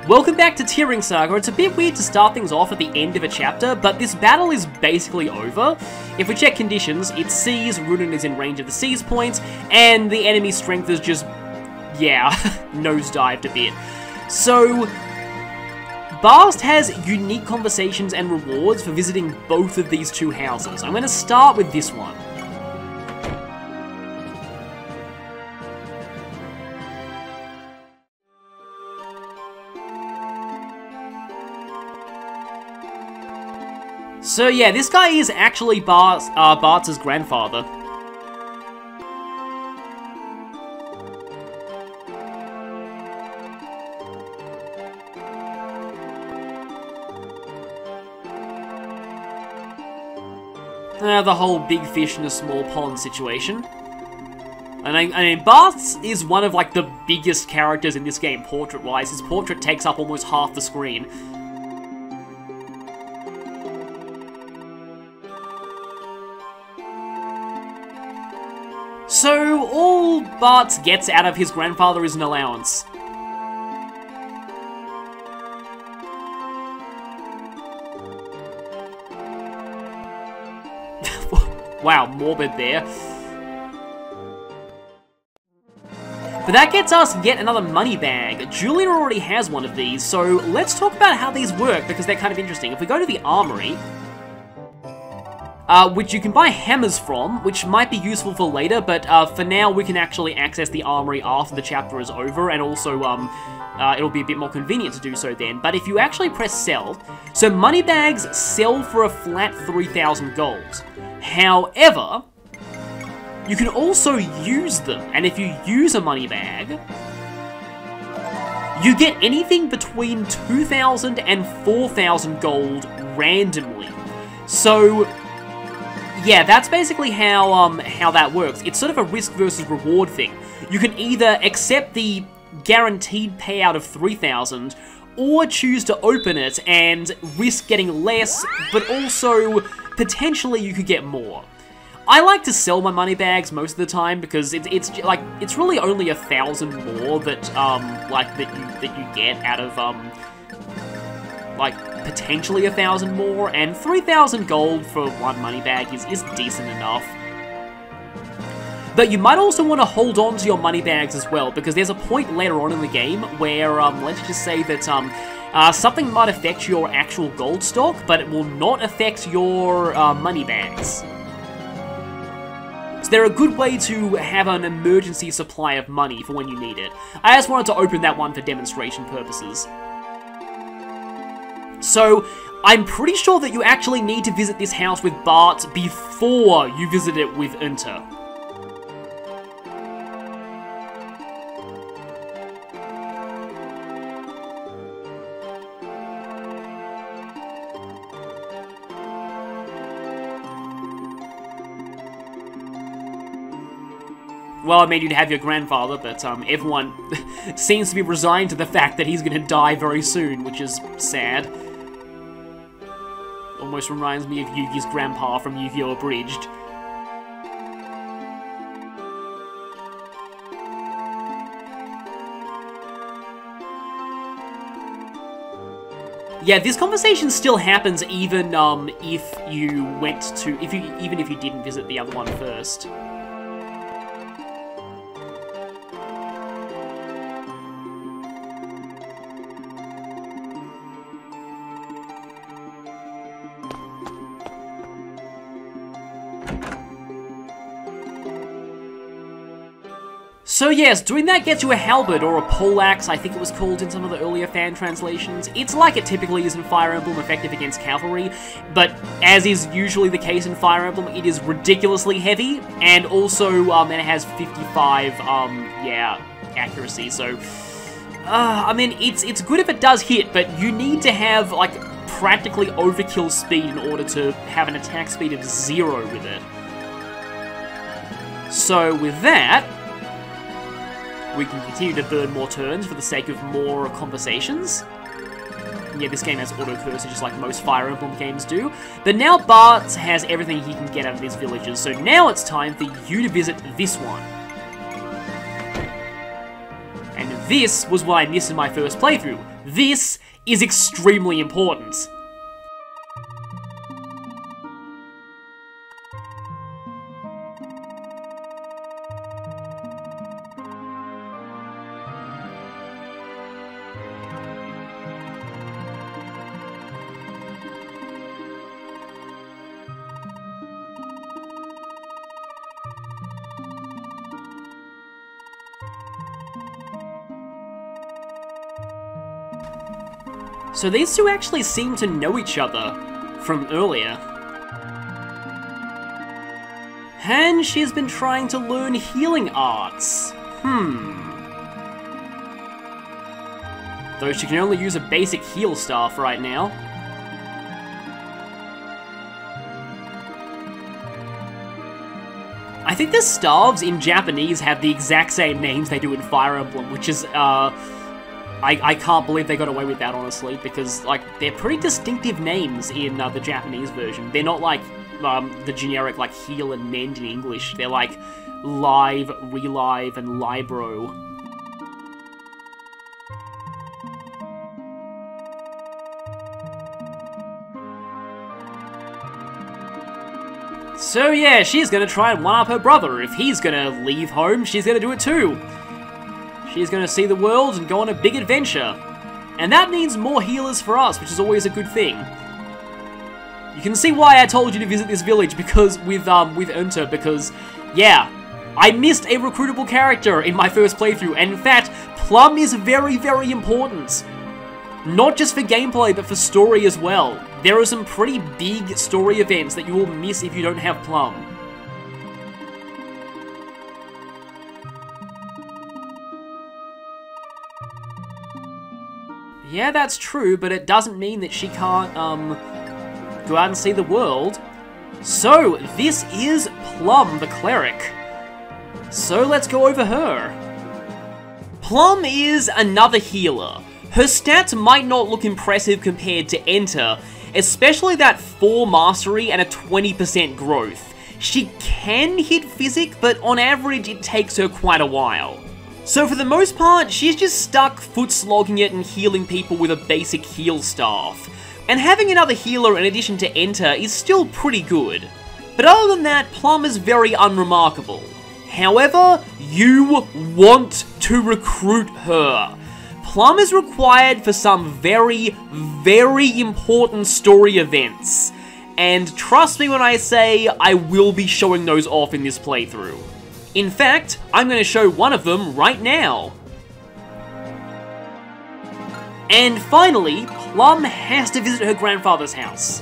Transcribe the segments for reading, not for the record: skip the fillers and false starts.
Welcome back to TearRing Saga. It's a bit weird to start things off at the end of a chapter, but this battle is basically over. If we check conditions, it's C's, Runen is in range of the C's points, and the enemy strength is just, yeah, nosedived a bit. So, Bast has unique conversations and rewards for visiting both of these two houses. I'm going to start with this one. So yeah, this guy is actually Bart's grandfather. The whole big fish in a small pond situation. And I mean, Bart is one of like the biggest characters in this game portrait-wise. His portrait takes up almost half the screen. So, all Bart gets out of his grandfather is an allowance. Wow, morbid there. But that gets us yet another money bag. Julia already has one of these, so let's talk about how these work, because they're kind of interesting. If we go to the armory, which you can buy hammers from, which might be useful for later, but for now we can actually access the armory after the chapter is over, and also it'll be a bit more convenient to do so then. But if you actually press sell, so money bags sell for a flat 3,000 gold. However, you can also use them, and if you use a money bag, you get anything between 2,000 and 4,000 gold randomly. So yeah, that's basically how that works. It's sort of a risk versus reward thing. You can either accept the guaranteed payout of 3,000, or choose to open it and risk getting less, but also potentially you could get more. I like to sell my money bags most of the time because it's really only 1,000 more that that you get out of like potentially 1,000 more, and 3,000 gold for one money bag is decent enough. But you might also want to hold on to your money bags as well, because there's a point later on in the game where, let's just say that something might affect your actual gold stock, but it will not affect your money bags. So they're a good way to have an emergency supply of money for when you need it. I just wanted to open that one for demonstration purposes. So, I'm pretty sure that you actually need to visit this house with Bart before you visit it with Unta. Well, I mean, you'd have your grandfather, but everyone seems to be resigned to the fact that he's going to die very soon, which is sad. Almost reminds me of Yugi's grandpa from Yu-Gi-Oh! Abridged. Yeah, this conversation still happens even if you went to even if you didn't visit the other one first. So yes, doing that gets you a halberd, or a poleaxe, I think it was called in some of the earlier fan translations. It's like it typically is in Fire Emblem, effective against cavalry, but as is usually the case in Fire Emblem, it is ridiculously heavy, and also it has 55, accuracy, so I mean, it's good if it does hit, but you need to have, like, practically overkill speed in order to have an attack speed of 0 with it. So with that, we can continue to burn more turns for the sake of more conversations. Yeah, this game has auto-cursor just like most Fire Emblem games do. But now Bart has everything he can get out of these villages, so now it's time for you to visit this one. And this was what I missed in my first playthrough. This is extremely important. So these two actually seem to know each other from earlier. And she's been trying to learn healing arts. Though she can only use a basic heal staff right now. I think the staves in Japanese have the exact same names they do in Fire Emblem, which is, I can't believe they got away with that, honestly, because, like, they're pretty distinctive names in the Japanese version. They're not like the generic, like, heal and mend in English. They're like live, relive, and libro. So yeah, she's gonna try and one-up her brother. If he's gonna leave home, she's gonna do it too. She's gonna see the world and go on a big adventure. And that means more healers for us, which is always a good thing. You can see why I told you to visit this village because with Unta, because, yeah, I missed a recruitable character in my first playthrough, and in fact, Plum is very, very important. Not just for gameplay, but for story as well. There are some pretty big story events that you will miss if you don't have Plum. Yeah, that's true, but it doesn't mean that she can't, go out and see the world. So, this is Plum the Cleric. So, let's go over her. Plum is another healer. Her stats might not look impressive compared to Enter, especially that 4 mastery and a 20% growth. She can hit Physic, but on average it takes her quite a while. So for the most part, she's just stuck foot slogging it and healing people with a basic heal staff. And having another healer in addition to Enter is still pretty good. But other than that, Plum is very unremarkable. However, you want to recruit her. Plum is required for some very, very important story events. And trust me when I say, I will be showing those off in this playthrough. In fact, I'm going to show one of them right now. And finally, Plum has to visit her grandfather's house.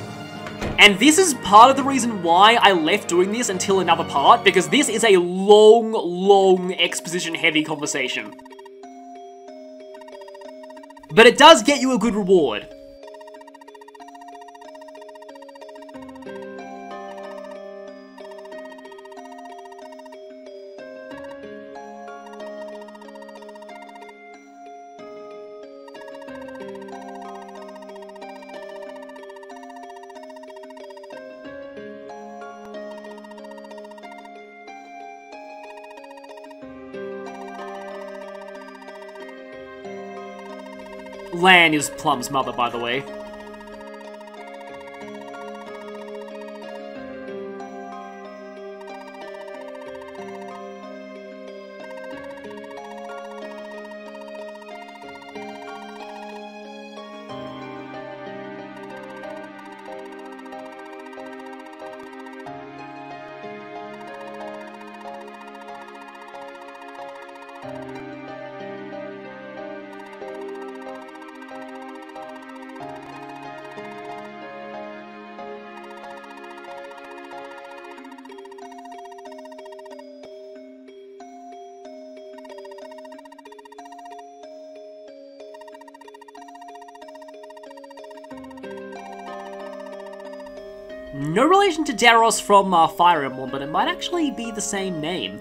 And this is part of the reason why I left doing this until another part, because this is a long, long exposition-heavy conversation. But it does get you a good reward. Lan is Plum's mother, by the way. No relation to Daros from Fire Emblem, but it might actually be the same name.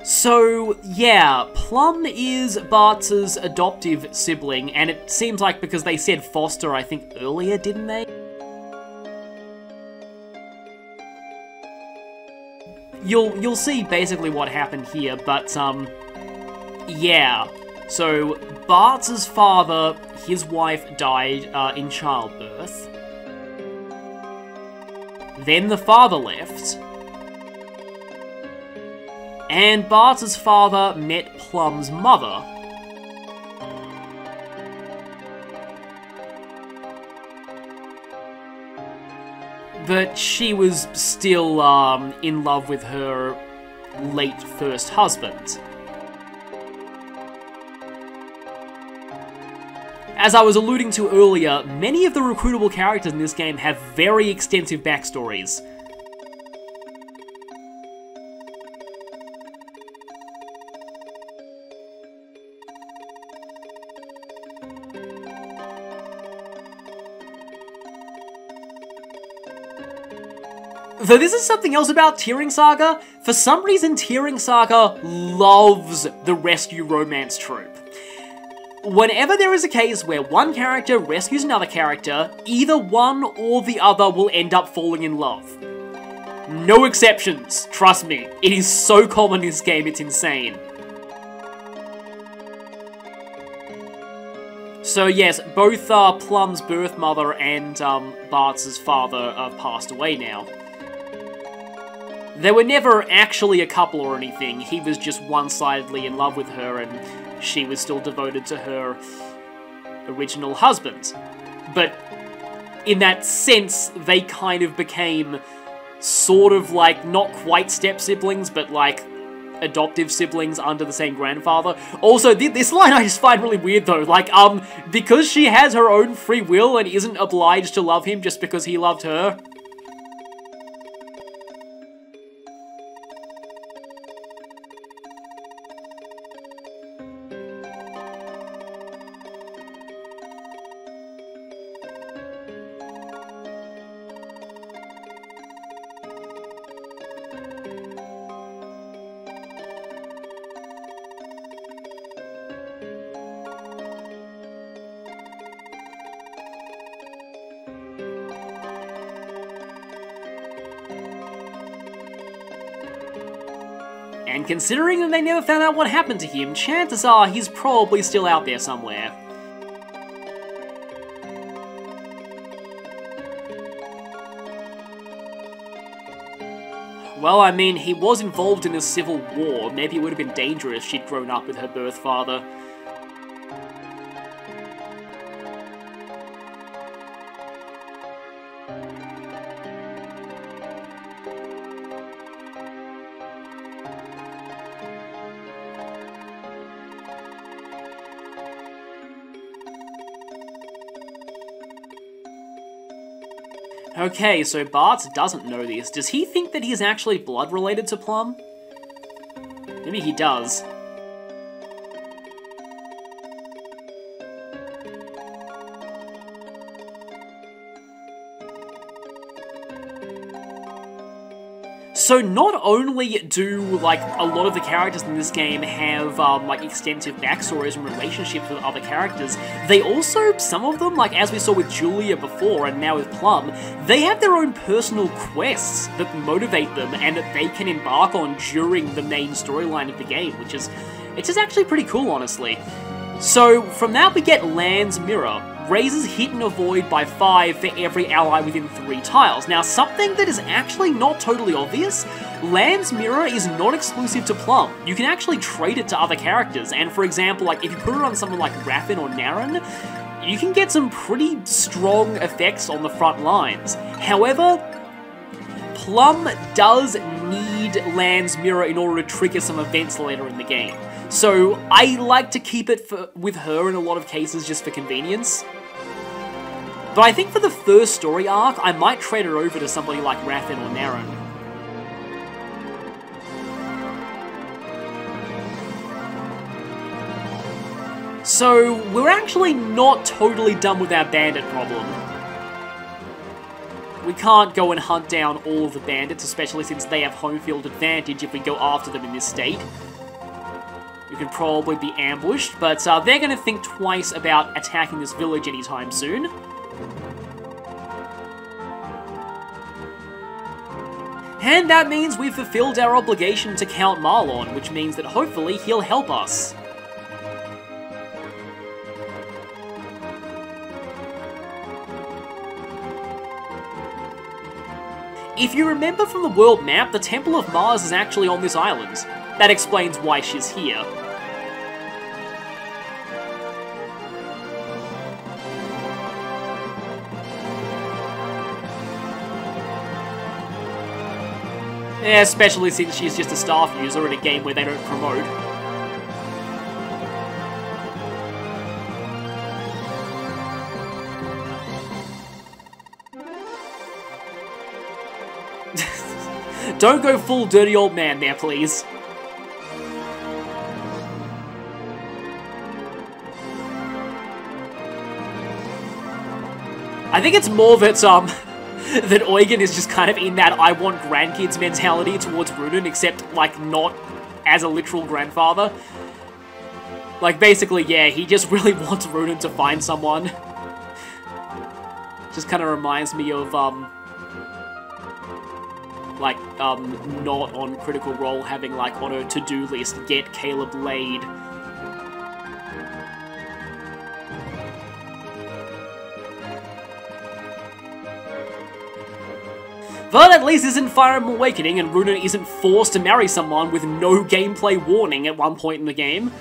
So, yeah, Plum is Bart's adoptive sibling, and it seems like because they said foster, I think, earlier, didn't they? You'll see basically what happened here, but, yeah. So, Bart's father, his wife died in childbirth. Then the father left. And Bart's father met Plum's mother. But she was still in love with her late first husband. As I was alluding to earlier, many of the recruitable characters in this game have very extensive backstories. Though this is something else about TearRing Saga, for some reason TearRing Saga loves the rescue romance trope. Whenever there is a case where one character rescues another character, either one or the other will end up falling in love. No exceptions, trust me. It is so common in this game, it's insane. So yes, both Plum's birth mother and Bart's father have passed away now. They were never actually a couple or anything, he was just one-sidedly in love with her and she was still devoted to her original husband. But in that sense, they kind of became sort of like, not quite step-siblings, but like adoptive siblings under the same grandfather. Also, this line I just find really weird though, like, because she has her own free will and isn't obliged to love him just because he loved her. And considering that they never found out what happened to him, chances are he's probably still out there somewhere. Well, I mean, he was involved in a civil war. Maybe it would have been dangerous if she'd grown up with her birth father. Okay, so Bart doesn't know this. Does he think that he's actually blood-related to Plum? Maybe he does. So not only do, like, a lot of the characters in this game have, like, extensive backstories and relationships with other characters, they also, some of them, like as we saw with Julia before and now with Plum, they have their own personal quests that motivate them and that they can embark on during the main storyline of the game, which is, it's just actually pretty cool, honestly. So, from that we get Land's Mirror. Raises hit and avoid by 5 for every ally within 3 tiles. Now, something that is actually not totally obvious, Land's Mirror is not exclusive to Plum. You can actually trade it to other characters, and for example, like if you put it on someone like Raffin or Naren, you can get some pretty strong effects on the front lines. However, Plum does need Land's Mirror in order to trigger some events later in the game. So I like to keep it with her in a lot of cases just for convenience. But I think for the first story arc, I might trade her over to somebody like Raffin or Naren. So we're actually not totally done with our bandit problem. We can't go and hunt down all of the bandits, especially since they have home field advantage if we go after them in this state. We could probably be ambushed, but they're going to think twice about attacking this village anytime soon. And that means we've fulfilled our obligation to Count Marlon, which means that hopefully he'll help us. If you remember from the world map, the Temple of Mars is actually on this island. That explains why she's here. Yeah, especially since she's just a staff user in a game where they don't promote. Don't go full dirty old man there, please. I think it's more that, that Eugen is just kind of in that I want grandkids mentality towards Runen, except, like, not as a literal grandfather. Like, basically, yeah, he just really wants Runen to find someone. Just kind of reminds me of, not on Critical Role having, like, on a to-do list, get Caleb laid. But at least this isn't Fire Emblem Awakening, and Runen isn't forced to marry someone with no gameplay warning at one point in the game.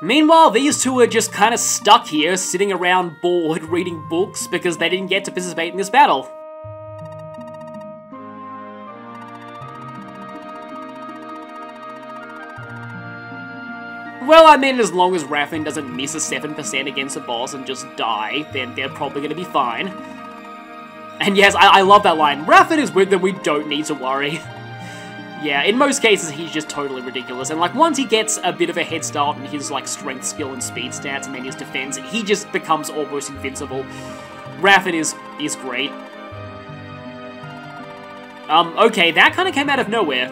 Meanwhile, these two are just kind of stuck here, sitting around bored, reading books, because they didn't get to participate in this battle. Well, I mean, as long as Raffin doesn't miss a 7% against a boss and just die, then they're probably going to be fine. And yes, I love that line. Raffin is with them, we don't need to worry. Yeah, in most cases, he's just totally ridiculous, and, like, once he gets a bit of a head start in his, like, strength, skill, and speed stats, and then his defense, he just becomes almost invincible. Raffin is great. Okay, that kind of came out of nowhere.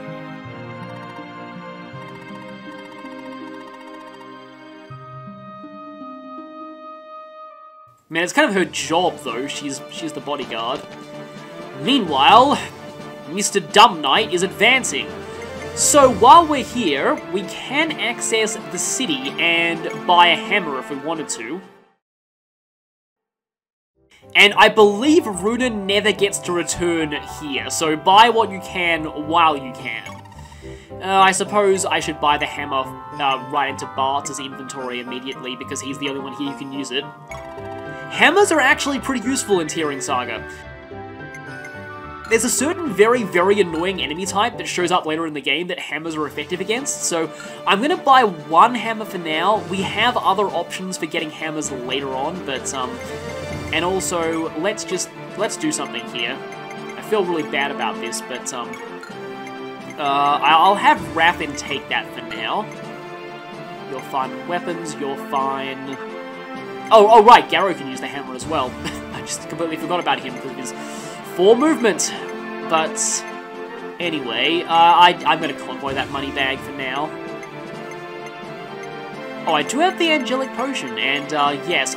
Man, it's kind of her job, though. She's the bodyguard. Meanwhile, Mr. Dumb Knight is advancing. So while we're here, we can access the city and buy a hammer if we wanted to. And I believe Runen never gets to return here, so buy what you can while you can. I suppose I should buy the hammer right into Bart's inventory immediately, because he's the only one here who can use it. Hammers are actually pretty useful in TearRing Saga. There's a certain very, very annoying enemy type that shows up later in the game that hammers are effective against, so I'm gonna buy one hammer for now. We have other options for getting hammers later on, but, and also, let's do something here. I feel really bad about this, but, I'll have Raffin take that for now. You're fine with weapons, you're fine... Oh, right, Garrow can use the hammer as well. I just completely forgot about him because of his 4 movement. But Anyway, I'm gonna convoy that money bag for now. Oh, I do have the Angelic Potion, and yes,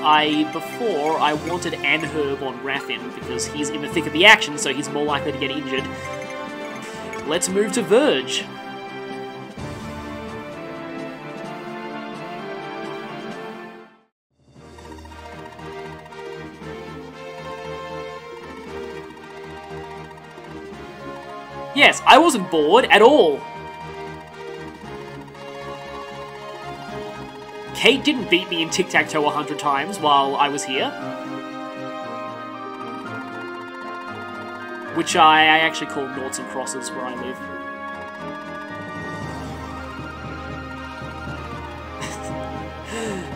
before I wanted an herb on Raffin, because he's in the thick of the action, so he's more likely to get injured. Let's move to Verge. Yes, I wasn't bored at all. Kate didn't beat me in Tic-Tac-Toe 100 times while I was here. Which I actually call noughts and crosses where I live.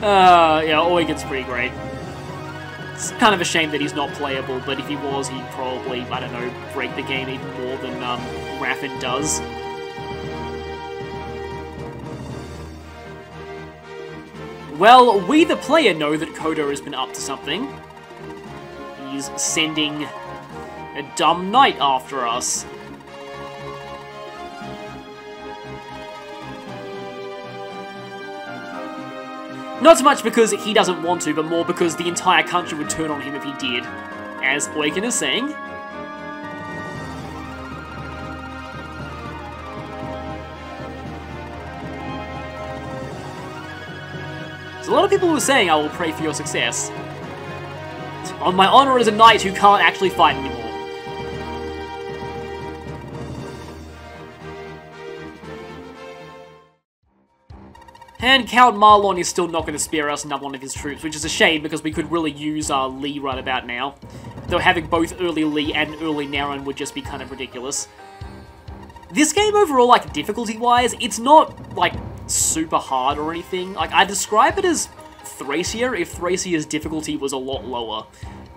Yeah, Eugen's pretty great. It's kind of a shame that he's not playable, but if he was, he'd probably, I don't know, break the game even more than Raffin does. Well, we the player know that Koda has been up to something. He's sending a dumb knight after us. Not so much because he doesn't want to, but more because the entire country would turn on him if he did, as Eugen is saying. There's a lot of people who are saying I will pray for your success. On my honor as a knight who can't actually fight anymore. And Count Marlon is still not going to spare us another one of his troops, which is a shame because we could really use Lee right about now. Though having both early Lee and early Naran would just be kind of ridiculous. This game overall, like, difficulty-wise, it's not, like, super hard or anything. Like, I describe it as Thracia if Thracia's difficulty was a lot lower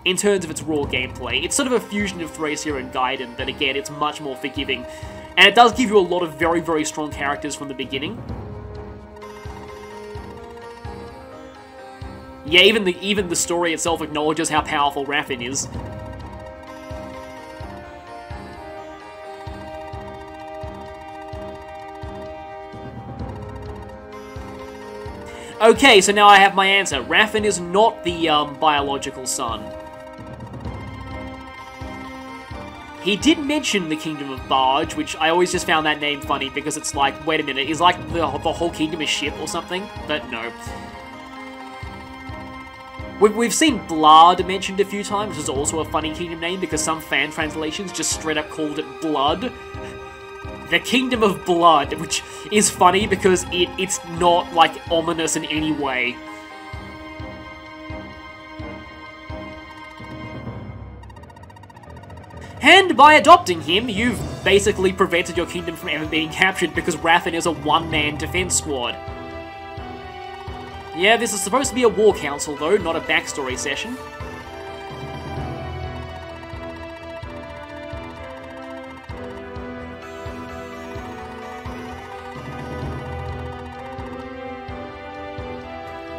in terms of its raw gameplay. It's sort of a fusion of Thracia and Gaiden, but again, it's much more forgiving. And it does give you a lot of very, very strong characters from the beginning. Yeah, even the story itself acknowledges how powerful Raffin is. Okay, so now I have my answer. Raffin is not the biological son. He did mention the Kingdom of Barge, which I always just found that name funny because it's like, wait a minute, is like the whole kingdom a ship or something? But no. We've seen Blood mentioned a few times, which is also a funny kingdom name because some fan translations just straight up called it Blood. The Kingdom of Blood, which is funny because it's not, like, ominous in any way. And by adopting him, you've basically prevented your kingdom from ever being captured because Raffin is a one-man defense squad. Yeah, this is supposed to be a war council, though, not a backstory session.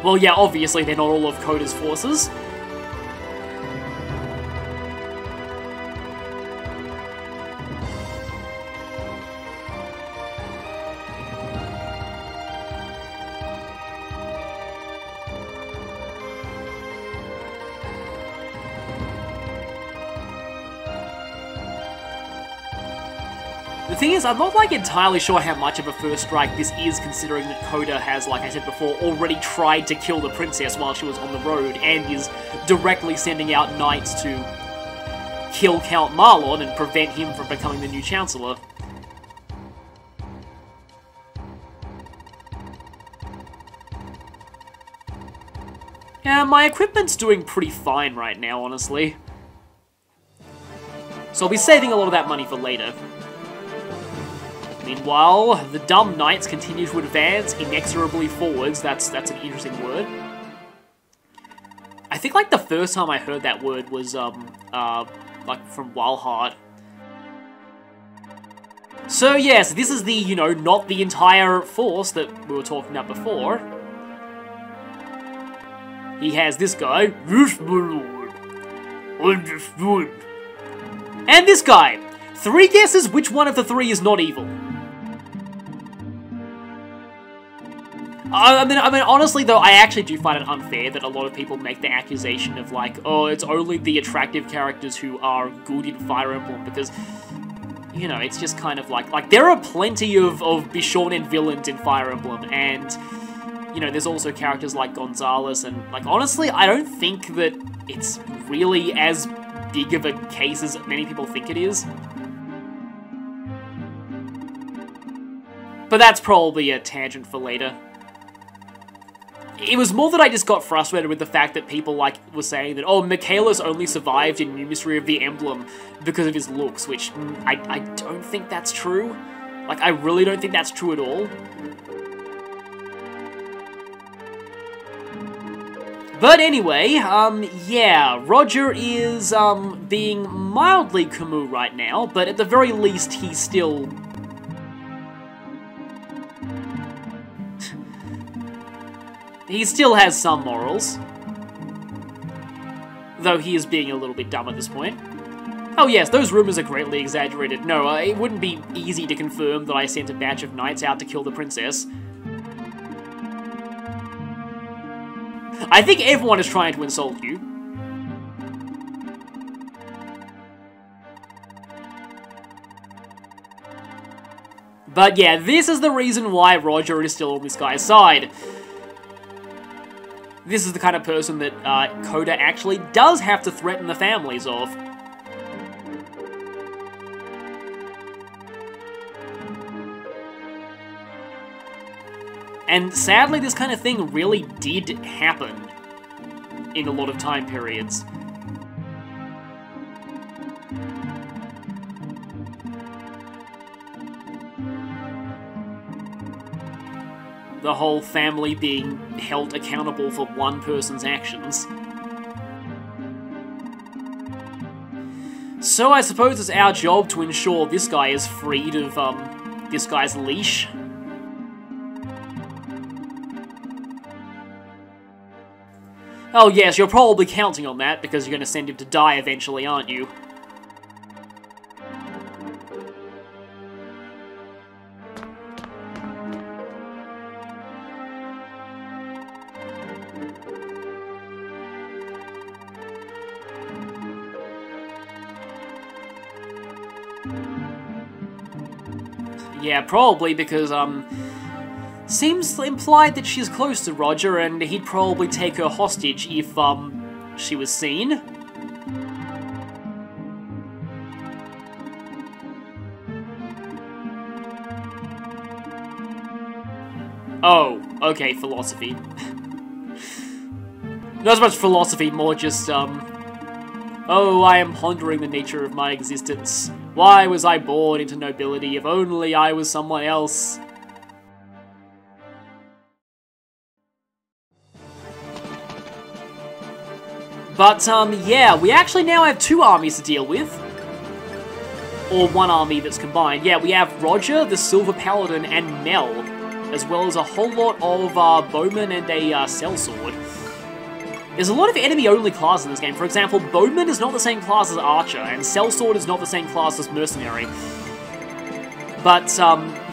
Well, yeah, obviously they're not all of Koda's forces. The thing is, I'm not, like, entirely sure how much of a first strike this is, considering that Koda has, like I said before, already tried to kill the princess while she was on the road, and is directly sending out knights to kill Count Marlon and prevent him from becoming the new Chancellor. Yeah, my equipment's doing pretty fine right now, honestly. So I'll be saving a lot of that money for later. Meanwhile, the dumb knights continue to advance inexorably forwards. That's an interesting word. I think, like, the first time I heard that word was, like, from Walhart. So, yes, this is the, you know, not the entire force that we were talking about before. He has this guy. Yes, my lord. Understood. And this guy. 3 guesses which one of the 3 is not evil. I mean, honestly, though, I actually do find it unfair that a lot of people make the accusation of, like, oh, it's only the attractive characters who are good in Fire Emblem, because, you know, it's just kind of like there are plenty of Bishonen villains in Fire Emblem, and, you know, there's also characters like Gonzalez, and, like, honestly, I don't think that it's really as big of a case as many people think it is. But that's probably a tangent for later. It was more that I just got frustrated with the fact that people, like, were saying that, oh, Michaelis only survived in New Mystery of the Emblem because of his looks, which I don't think that's true. Like, I really don't think that's true at all. But anyway, yeah, Roger is, being mildly Camus right now, but at the very least, he's still... he still has some morals. Though he is being a little bit dumb at this point. Oh yes, those rumors are greatly exaggerated. No, it wouldn't be easy to confirm that I sent a batch of knights out to kill the princess. I think everyone is trying to insult you. But yeah, this is the reason why Roger is still on this guy's side. This is the kind of person that Coda actually does have to threaten the families of. And sadly, this kind of thing really did happen in a lot of time periods. The whole family being held accountable for one person's actions. So I suppose it's our job to ensure this guy is freed of, this guy's leash. Oh yes, you're probably counting on that, because you're going to send him to die eventually, aren't you? Yeah, probably, because, seems implied that she's close to Roger, and he'd probably take her hostage if, she was seen. Oh, okay, philosophy. Not as much philosophy, more just, oh, I am pondering the nature of my existence. Why was I born into nobility if only I was someone else? But, yeah, we actually now have 2 armies to deal with. Or 1 army that's combined. Yeah, we have Roger, the Silver Paladin, and Mel, as well as a whole lot of, Bowman and a, Sellsword. There's a lot of enemy-only classes in this game. For example, Bowman is not the same class as Archer, and Sellsword is not the same class as Mercenary. But,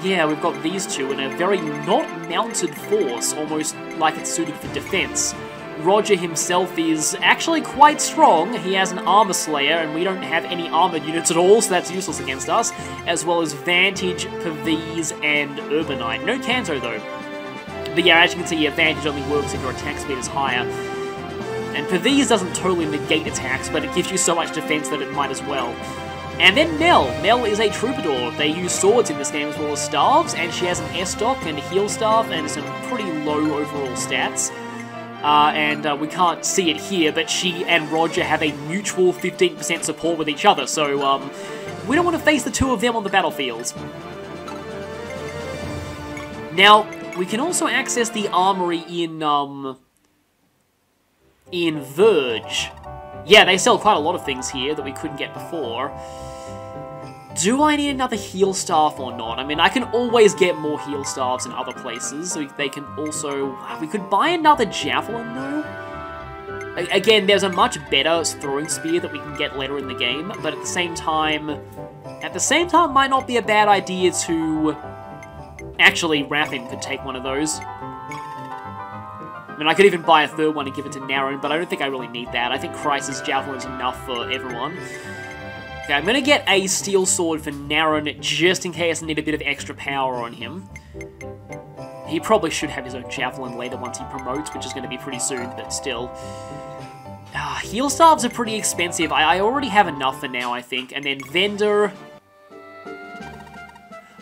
yeah, we've got these 2 in a very not mounted force, almost like it's suited for defense. Roger himself is actually quite strong. He has an Armor Slayer, and we don't have any armored units at all, so that's useless against us. As well as Vantage, Pavese, and Urbanite. No Kanto, though. But yeah, as you can see, yeah, Vantage only works if your attack speed is higher. And Pavese doesn't totally negate attacks, but it gives you so much defense that it might as well. And then Mel. Mel is a Troubadour. They use swords in this game as well as staves, and she has an S-Stock and a Heal Staff and some pretty low overall stats. We can't see it here, but she and Roger have a mutual 15% support with each other, so, we don't want to face the 2 of them on the battlefield. Now, we can also access the armory in Verge. Yeah, they sell quite a lot of things here that we couldn't get before. Do I need another heal staff or not? I mean, I can always get more heal staffs in other places, so they can also... We could buy another javelin, though? Again, there's a much better throwing spear that we can get later in the game, but at the same time, might not be a bad idea to... Actually, Raffin could take one of those. I mean, I could even buy a third one and give it to Naren, but I don't think I really need that. I think Chris's Javelin is enough for everyone. Okay, I'm gonna get a Steel Sword for Naren, just in case I need a bit of extra power on him. He probably should have his own Javelin later once he promotes, which is going to be pretty soon, but still. Heal Staves are pretty expensive. I already have enough for now, I think. And then Vendor...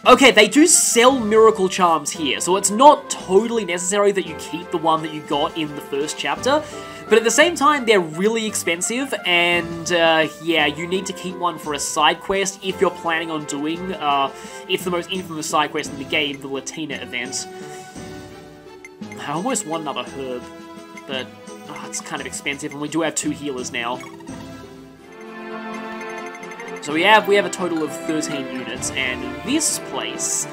Okay, they do sell Miracle Charms here, so it's not totally necessary that you keep the one that you got in the first chapter. But at the same time, they're really expensive, and yeah, you need to keep one for a side quest if you're planning on doing, it's the most infamous side quest in the game, the Latina event. I almost want another herb, but it's kind of expensive, and we do have 2 healers now. So we have a total of 13 units, and this place,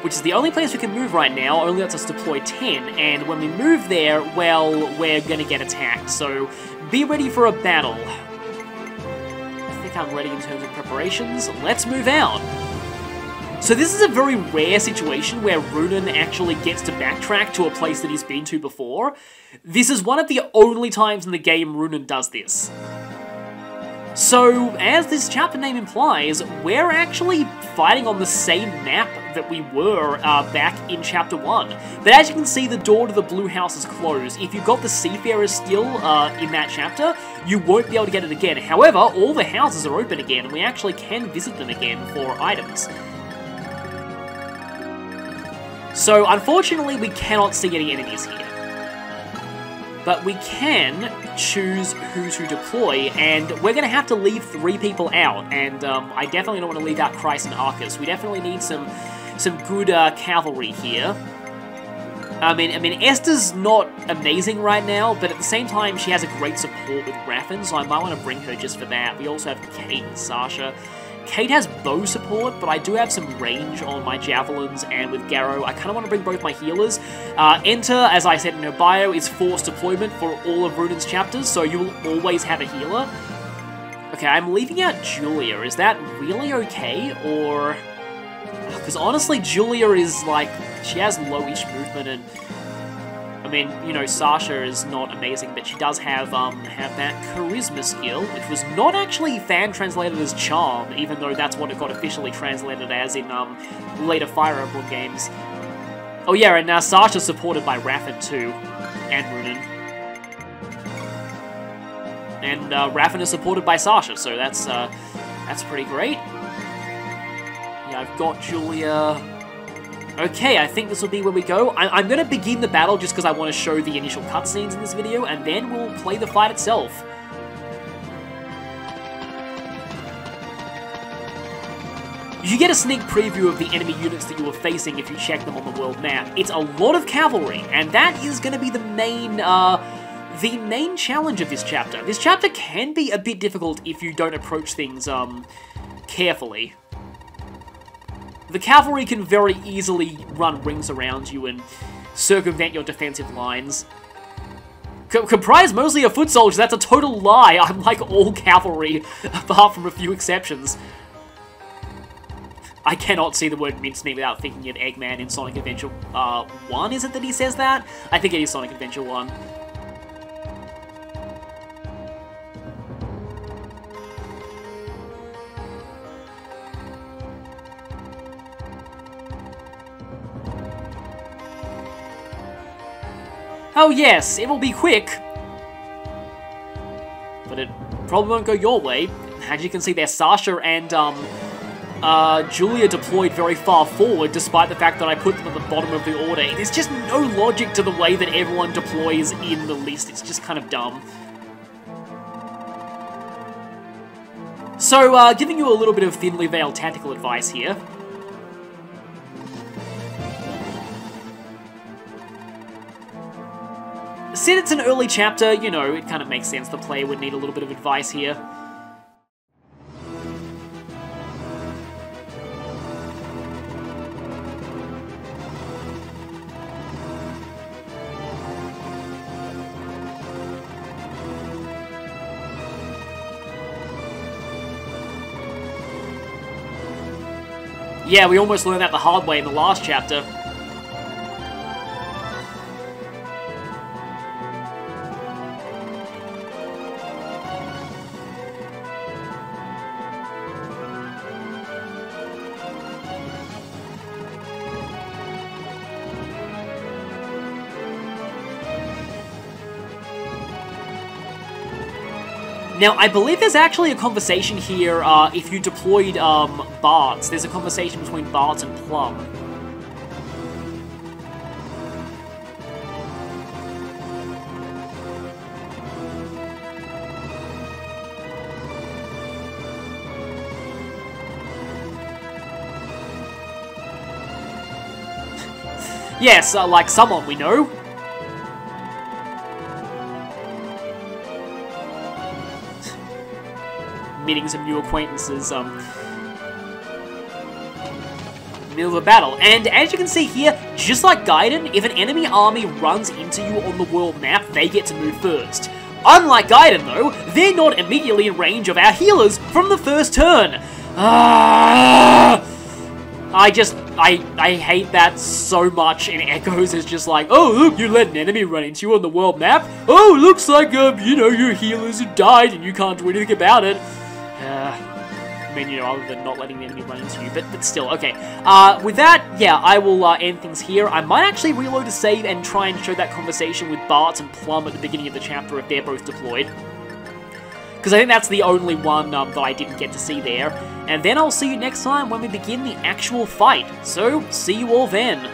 which is the only place we can move right now, only lets us deploy 10, and when we move there, well, we're gonna get attacked, so be ready for a battle. I think I'm ready in terms of preparations. Let's move out! So this is a very rare situation where Runan actually gets to backtrack to a place that he's been to before. This is one of the only times in the game Runan does this. So, as this chapter name implies, we're actually fighting on the same map that we were back in Chapter 1. But as you can see, the door to the Blue House is closed. If you got the Seafarer skill in that chapter, you won't be able to get it again. However, all the houses are open again, and we actually can visit them again for items. So, unfortunately, we cannot see any enemies here. But we can choose who to deploy, and we're going to have to leave 3 people out, and I definitely don't want to leave out Chryse and Arcus. We definitely need some good cavalry here. I mean, Esther's not amazing right now, but at the same time, she has a great support with Raffin, so I might want to bring her just for that. We also have Kate and Sasha. Kate has bow support, but I do have some range on my javelins, and with Garrow, I kind of want to bring both my healers. Enter, as I said in her bio, is forced deployment for all of Runan's chapters, so you will always have a healer. Okay, I'm leaving out Julia. Is that really okay, or... Because honestly, Julia is like, she has lowish movement, and I mean, you know, Sasha is not amazing, but she does have that charisma skill, which was not actually fan-translated as charm, even though that's what it got officially translated as in later Fire Emblem games. Oh yeah, and Sasha's supported by Raffin too, and Runan. And Raffin is supported by Sasha, so that's pretty great. Yeah, I've got Julia. Okay, I think this will be where we go. I'm going to begin the battle just because I want to show the initial cutscenes in this video, and then we'll play the fight itself. You get a sneak preview of the enemy units that you are facing if you check them on the world map. It's a lot of cavalry, and that is going to be the main challenge of this chapter. This chapter can be a bit difficult if you don't approach things carefully. The cavalry can very easily run rings around you and circumvent your defensive lines. Comprised mostly of foot soldiers, that's a total lie. I'm like all cavalry, apart from a few exceptions. I cannot see the word mincemeat without thinking of Eggman in Sonic Adventure 1, is it that he says that? I think it is Sonic Adventure 1. Oh yes, it will be quick, but it probably won't go your way. As you can see there, Sasha and Julia deployed very far forward, despite the fact that I put them at the bottom of the order. There's just no logic to the way that everyone deploys in the list. It's just kind of dumb. So, giving you a little bit of thinly veiled tactical advice here. Since it's an early chapter, you know, it kind of makes sense the player would need a little bit of advice here. Yeah, we almost learned that the hard way in the last chapter. Now, I believe there's actually a conversation here, if you deployed, Barts. There's a conversation between Bart and Plum. Yes, like someone we know. Meeting some new acquaintances, middle of a battle. And as you can see here, just like Gaiden, if an enemy army runs into you on the world map, they get to move first. Unlike Gaiden, though, they're not immediately in range of our healers from the first turn. I hate that so much in Echoes. It's just like, oh, look, you let an enemy run into you on the world map. Oh, looks like, you know, your healers have died and you can't do anything about it. I mean, you know, other than not letting the enemy run into you, but still, okay. With that, yeah, I will end things here. I might actually reload a save and try and show that conversation with Bart and Plum at the beginning of the chapter if they're both deployed. Because I think that's the only one that I didn't get to see there. And then I'll see you next time when we begin the actual fight. So, see you all then.